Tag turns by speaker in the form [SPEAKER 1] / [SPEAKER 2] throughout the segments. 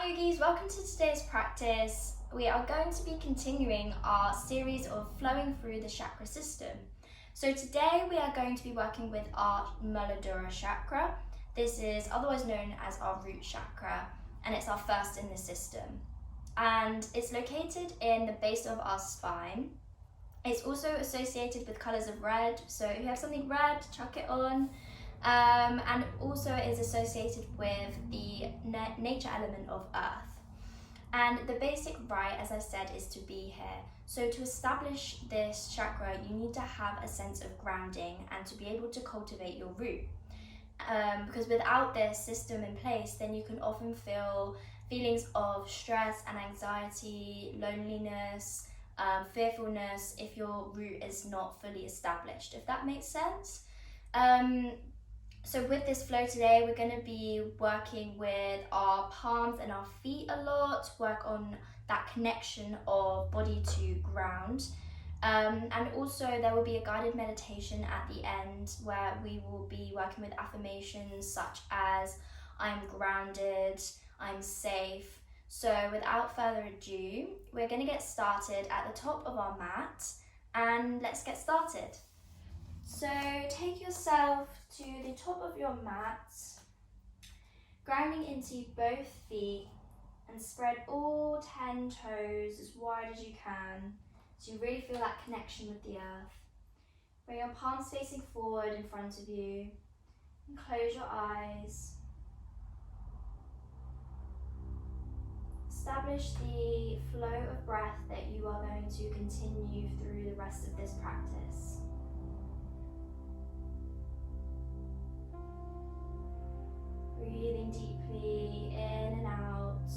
[SPEAKER 1] Hi yogis, welcome to today's practice. We are going to be continuing our series of flowing through the chakra system. So today we are going to be working with our Muladhara Chakra. This is otherwise known as our root chakra, and it's our first in the system. And it's located in the base of our spine. It's also associated with colours of red, so if you have something red, chuck it on. And also is associated with the nature element of earth. And the basic right, as I said, is to be here. So to establish this chakra, you need to have a sense of grounding and to be able to cultivate your root. Because without this system in place, then you can often feel feelings of stress and anxiety, loneliness, fearfulness if your root is not fully established, if that makes sense. So with this flow today, we're going to be working with our palms and our feet a lot, work on that connection of body to ground. And also there will be a guided meditation at the end where we will be working with affirmations such as I'm grounded, I'm safe. So without further ado, we're going to get started at the top of our mat, and let's get started. So take yourself to the top of your mat, grounding into both feet, and spread all 10 toes as wide as you can, so you really feel that connection with the earth. Bring your palms facing forward in front of you, and close your eyes. Establish the flow of breath that you are going to continue through the rest of this practice. Breathing deeply in and out.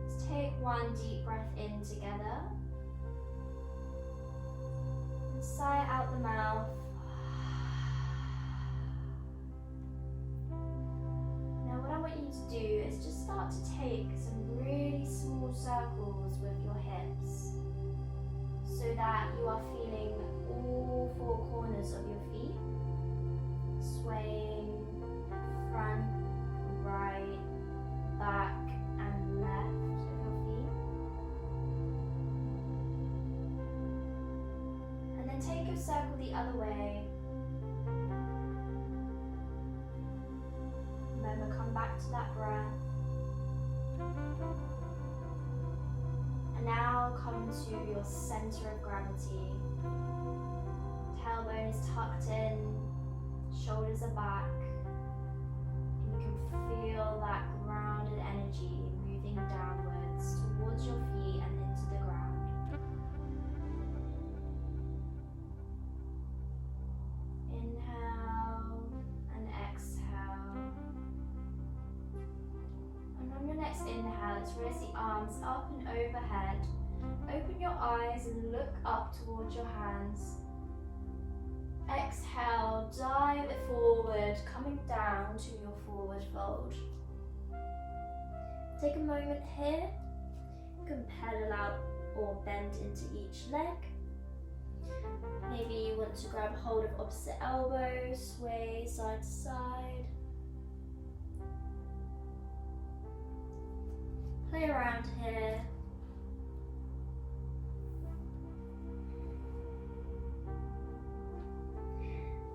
[SPEAKER 1] Let's take one deep breath in together. And sigh out the mouth. Now what I want you to do is just start to take some really small circles with your hips so that you are feeling all four corners of your feet swaying front, right, back and left of your feet. And then take your circle the other way. Remember, come back to that breath. And now come to your center of gravity. Tailbone is tucked in, shoulders are back, and you can feel that grounded energy moving downwards towards your feet and into the ground. Inhale and exhale. And on your next inhale, let's raise the arms up and overhead. Open your eyes and look up towards your hands. Exhale, dive it forward, coming down to your forward fold. Take a moment here. You can pedal out or bend into each leg. Maybe you want to grab hold of opposite elbows, sway side to side. Play around here.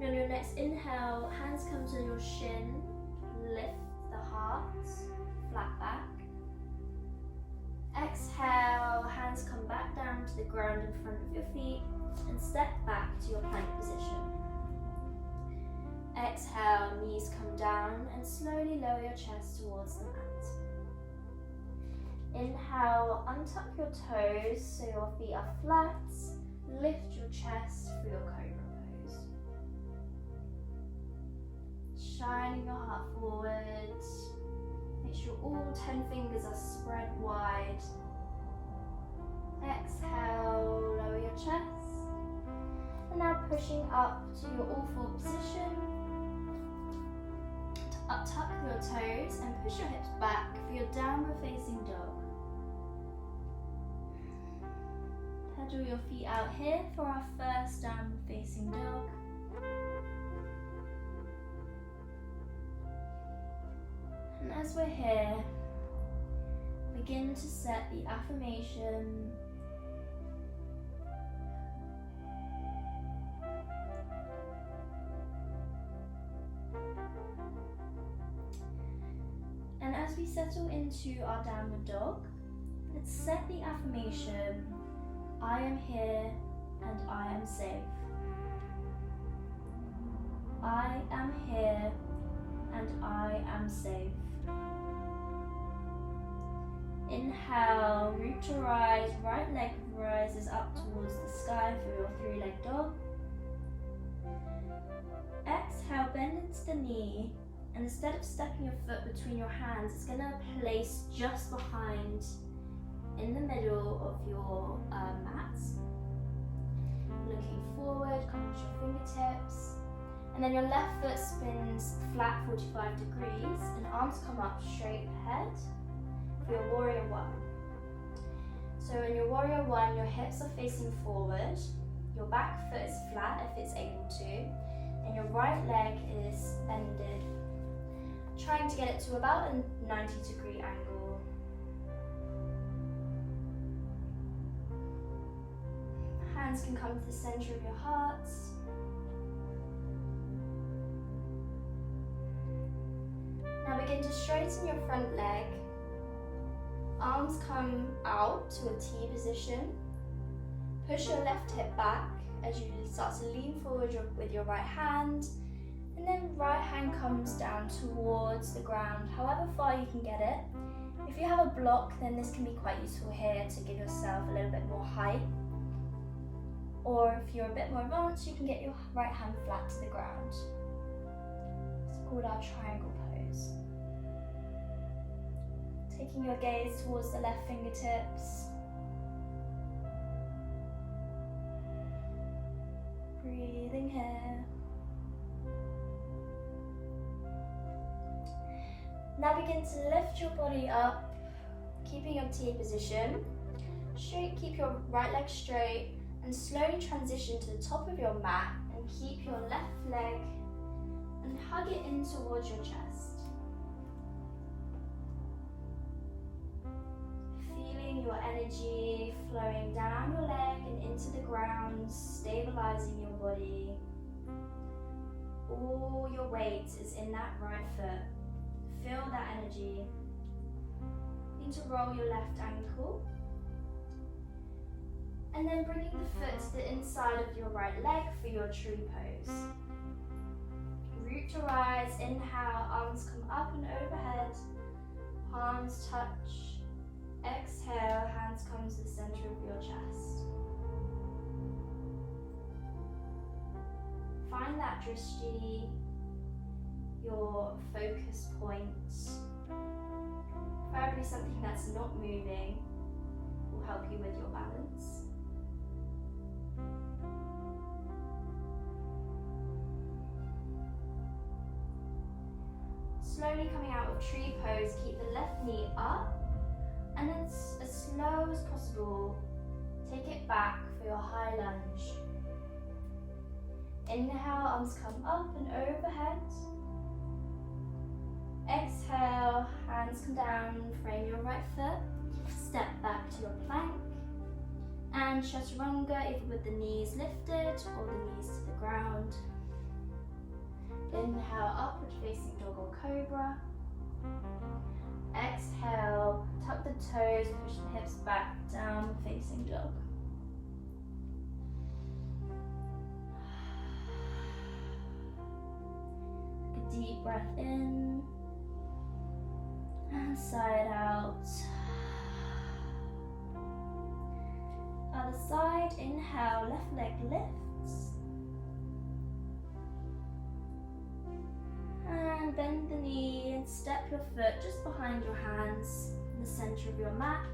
[SPEAKER 1] And on your next inhale, hands come to your shin, lift the heart, flat back. Exhale, hands come back down to the ground in front of your feet and step back to your plank position. Exhale, knees come down and slowly lower your chest towards the mat. Inhale, untuck your toes so your feet are flat, lift your chest for your cobra pose. Shining your heart forward. Make sure all 10 fingers are spread wide. Exhale, lower your chest. And now pushing up to your all-four position. Tuck your toes and push your hips back for your downward facing dog. Pedal your feet out here for our first downward facing dog. as we're here, begin to set the affirmation. And as we settle into our downward dog, let's set the affirmation, I am here and I am safe. I am here and I am safe. Inhale, root to rise, right leg rises up towards the sky for your three-leg dog. Exhale, bend into the knee, and instead of stepping your foot between your hands, it's going to place just behind, in the middle of your mat. Looking forward, come to your fingertips. And then your left foot spins flat 45 degrees and arms come up straight ahead for your warrior one. So in your warrior one, your hips are facing forward, your back foot is flat if it's able to, and your right leg is bended, trying to get it to about a 90-degree angle. Hands can come to the center of your heart. Now begin to straighten your front leg. Arms come out to a T position. Push your left hip back as you start to lean forward with your right hand. And then right hand comes down towards the ground, however far you can get it. If you have a block, then this can be quite useful here to give yourself a little bit more height. Or if you're a bit more advanced, you can get your right hand flat to the ground. It's called our triangle pose. Taking your gaze towards the left fingertips. Breathing here. Now begin to lift your body up, keeping your T position. Straight, keep your right leg straight and slowly transition to the top of your mat and keep your left leg and hug it in towards your chest. Feeling your energy flowing down your leg and into the ground, stabilising your body. All your weight is in that right foot. Feel that energy. You need to roll your left ankle. And then bringing the foot to the inside of your right leg for your tree pose. Root to rise, inhale, arms come up and overhead. Palms touch. Exhale, hands come to the center of your chest. Find that drishti, your focus point. Preferably something that's not moving will help you with your balance. Slowly coming out of tree pose, keep the left knee up, and then as slow as possible, take it back for your high lunge. Inhale, arms come up and overhead. Exhale, hands come down, frame your right foot, step back to your plank, and chaturanga, either with the knees lifted or the knees to the ground. Inhale, upward facing dog or cobra. Exhale, tuck the toes, push the hips back, down facing dog. Take a deep breath in and sigh it out. Other side, inhale, left leg lifts. And bend the knee and step your foot just behind your hands in the center of your mat.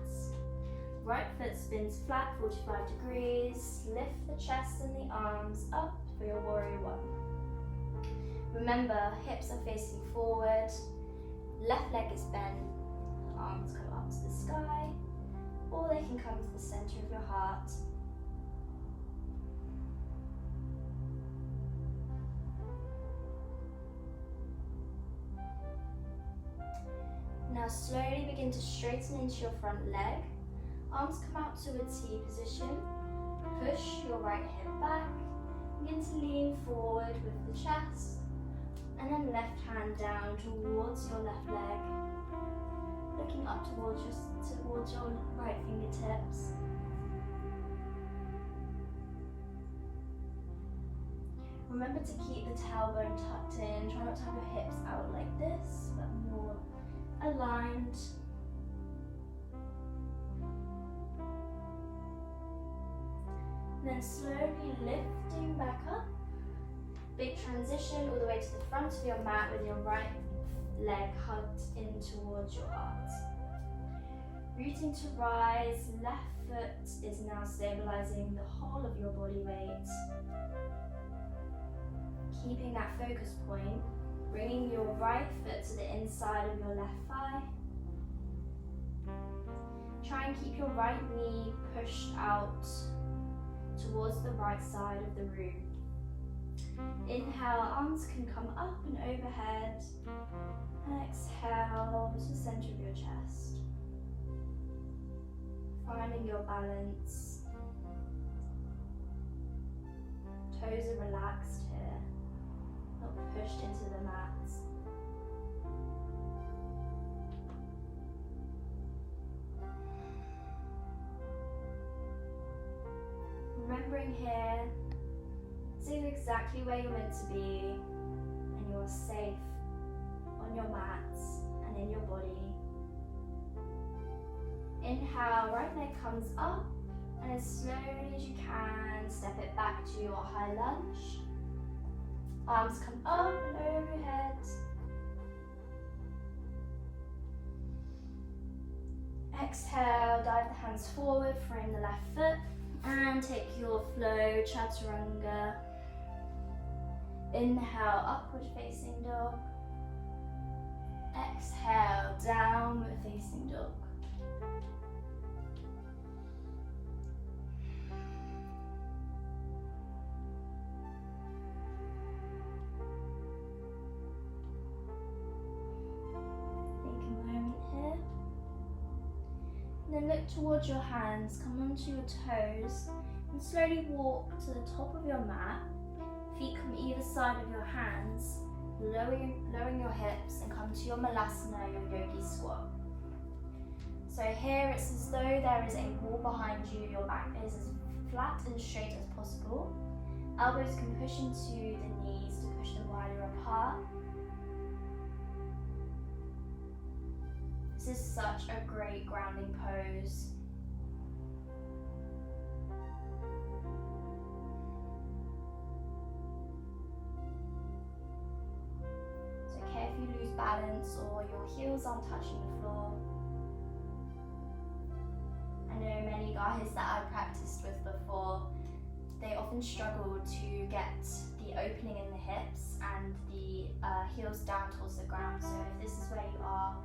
[SPEAKER 1] Right foot spins flat 45 degrees. Lift the chest and the arms up for your warrior one. Remember, hips are facing forward. Left leg is bent. Arms come up to the sky. Or they can come to the center of your heart. Now slowly begin to straighten into your front leg. Arms come out to a T position. Push your right hip back. Begin to lean forward with the chest. And then left hand down towards your left leg. Looking up towards your right fingertips. Remember to keep the tailbone tucked in. Try not to have your hips out like this, but more aligned. Then slowly lifting back up. Big transition all the way to the front of your mat with your right leg hugged in towards your heart. Rooting to rise, left foot is now stabilising the whole of your body weight. Keeping that focus point, bringing your right foot to the inside of your left thigh. Try and keep your right knee pushed out towards the right side of the room. Inhale, arms can come up and overhead. Exhale to the center of your chest. Finding your balance. Toes are relaxed here, not pushed into the mat. Remembering here, this is exactly where you're meant to be, and you're safe on your mats and in your body. Inhale, right leg comes up, and as slowly as you can, step it back to your high lunge. Arms come up and over your head. Exhale, dive the hands forward, frame the left foot, and take your flow, chaturanga. Inhale, upward facing dog. Exhale, downward facing dog. Take a moment here. Then look towards your hands, come onto your toes, and slowly walk to the top of your mat. Feet come either side of your hands, lowering your hips, and come to your Muladhara, your yogi squat. So here it's as though there is a wall behind you, your back is as flat and straight as possible. Elbows can push into the knees to push them wider apart. This is such a great grounding pose. It's okay if you lose balance or your heels aren't touching the floor. I know many guys that I've practiced with before, they often struggle to get the opening in the hips and the heels down towards the ground. So if this is where you are,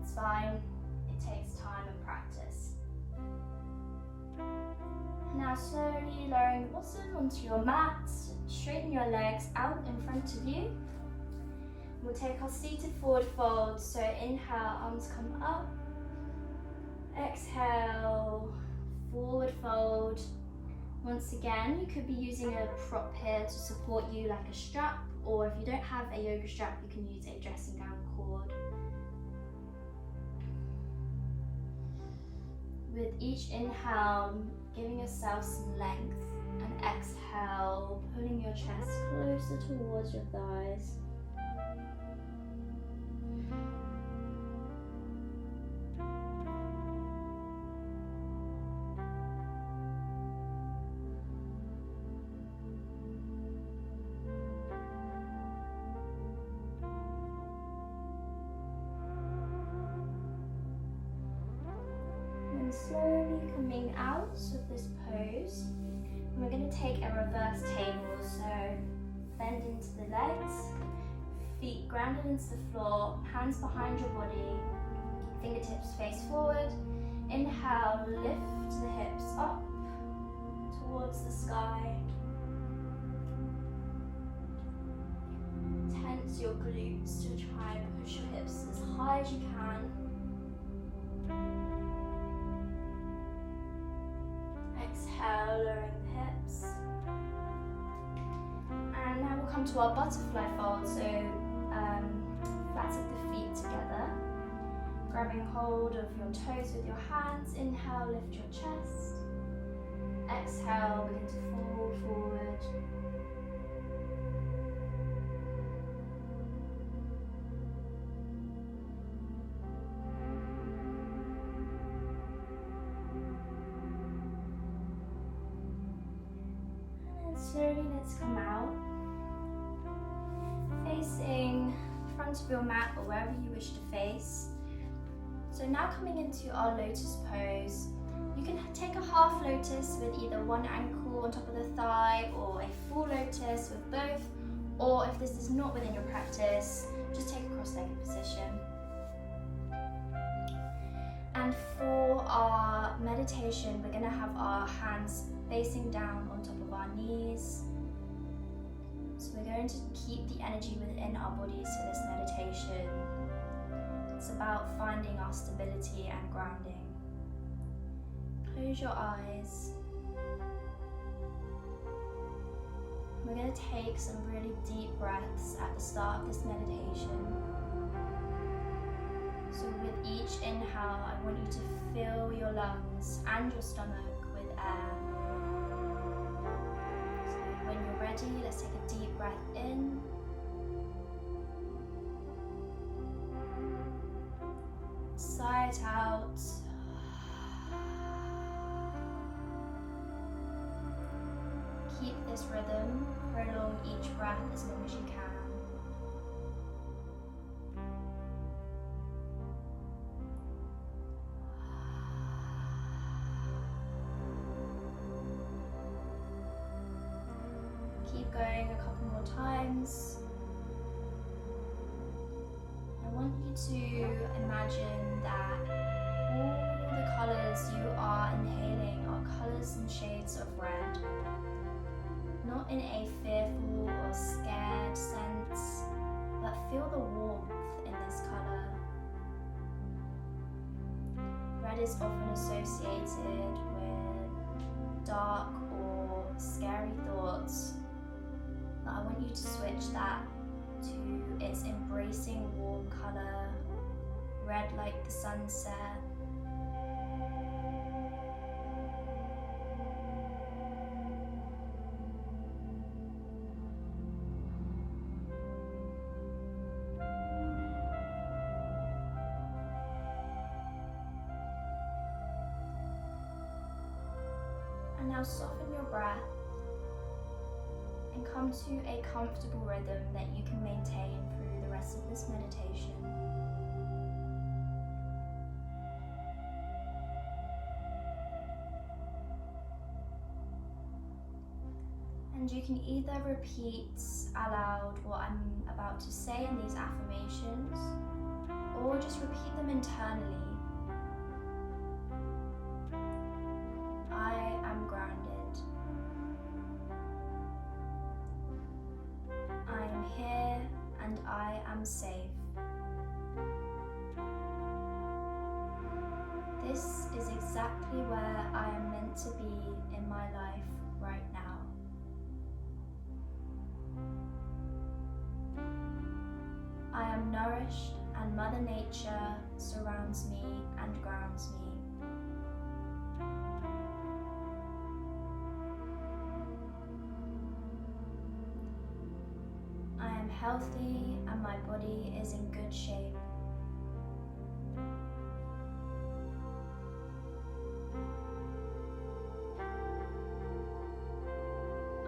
[SPEAKER 1] it's fine. It takes time and practice. Now slowly lowering the bottom onto your mat, straighten your legs out in front of you. We'll take our seated forward fold. So inhale, arms come up. Exhale, forward fold. Once again, you could be using a prop here to support you like a strap, or if you don't have a yoga strap, you can use a dressing gown cord. With each inhale, giving yourself some length, and exhale, pulling your chest closer towards your thighs. Slowly coming out of this pose, and we're going to take a reverse table. So bend into the legs, feet grounded into the floor, hands behind your body, fingertips face forward. Inhale, lift the hips up towards the sky. Tense use your glutes to try and push your hips as high as you can. Exhale, lowering the hips. And now we'll come to our butterfly fold, so flat of the feet together. Grabbing hold of your toes with your hands. Inhale, lift your chest. Exhale, begin to fold forward. And then slowly let's come out. Facing the front of your mat or wherever you wish to face. So now coming into our lotus pose, you can take a half lotus with either one ankle on top of the thigh or a full lotus with both, or if this is not within your practice, just take a cross-legged position. And for our meditation, we're going to have our hands facing down on top of our knees. So we're going to keep the energy within our bodies for this meditation. It's about finding our stability and grounding. Close your eyes. We're going to take some really deep breaths at the start of this meditation. So with each inhale, I want you to fill your lungs and your stomach with air. So when you're ready, let's take a deep breath in. Sigh it out. Keep this rhythm, prolong each breath as long as you can. Keep going a couple more times. I want you to imagine that all the colours you are inhaling are colours and shades of red. Not in a fearful or scared sense, but feel the warmth in this colour. Red is often associated with dark or scary thoughts, but I want you to switch that to its embracing warm colour, red like the sunset. And now soften your breath and come to a comfortable rhythm that you can maintain through the rest of this meditation. And you can either repeat aloud what I'm about to say in these affirmations, or just repeat them internally. I am grounded. I am here and I am safe. This is exactly where I am meant to be in my life right now. I am nourished and Mother Nature surrounds me and grounds me. I am healthy and my body is in good shape.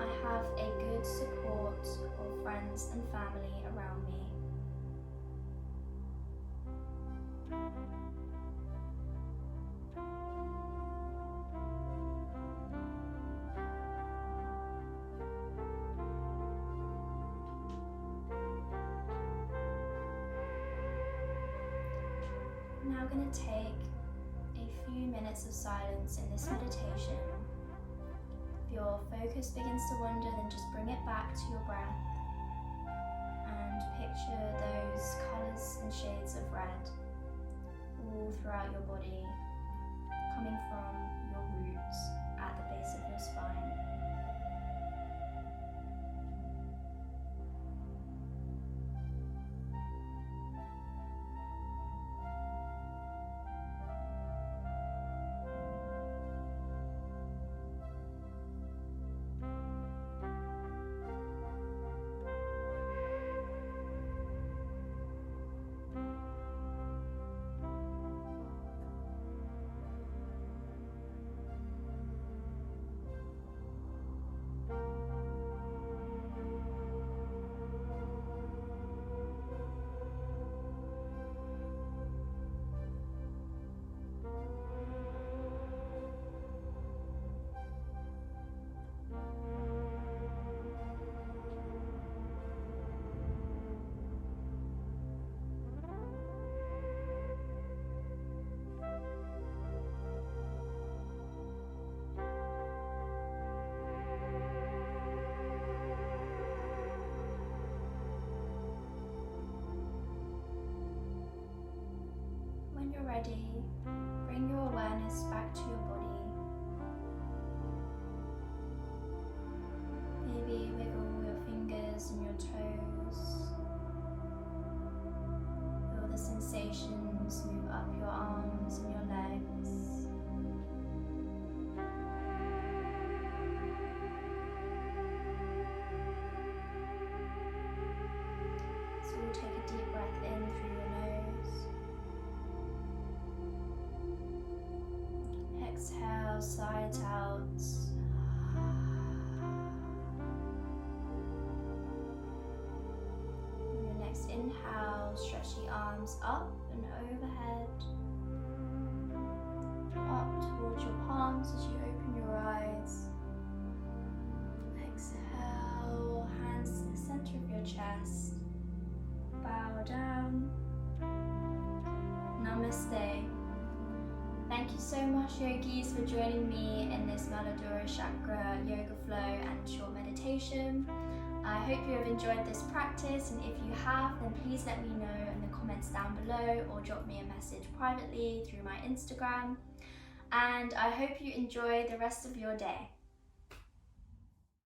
[SPEAKER 1] I have a good support of friends and family around me. I'm now going to take a few minutes of silence in this meditation. If your focus begins to wander, then just bring it back to your breath and picture all throughout your body, coming from your roots at the base of your spine. When you're ready, bring your awareness back to your body. Maybe wiggle your fingers and your toes. Feel the sensations move up your arms and your legs. So we'll take a deep breath in through your nose. Exhale, sigh it out. On your next inhale, stretch the arms up and overhead. Up towards your palms as you open your eyes. Exhale, hands to the center of your chest. Bow down. Namaste. Thank you so much, yogis, for joining me in this Muladhara Chakra Yoga Flow and short meditation. I hope you have enjoyed this practice, and if you have, then please let me know in the comments down below or drop me a message privately through my Instagram. And I hope you enjoy the rest of your day.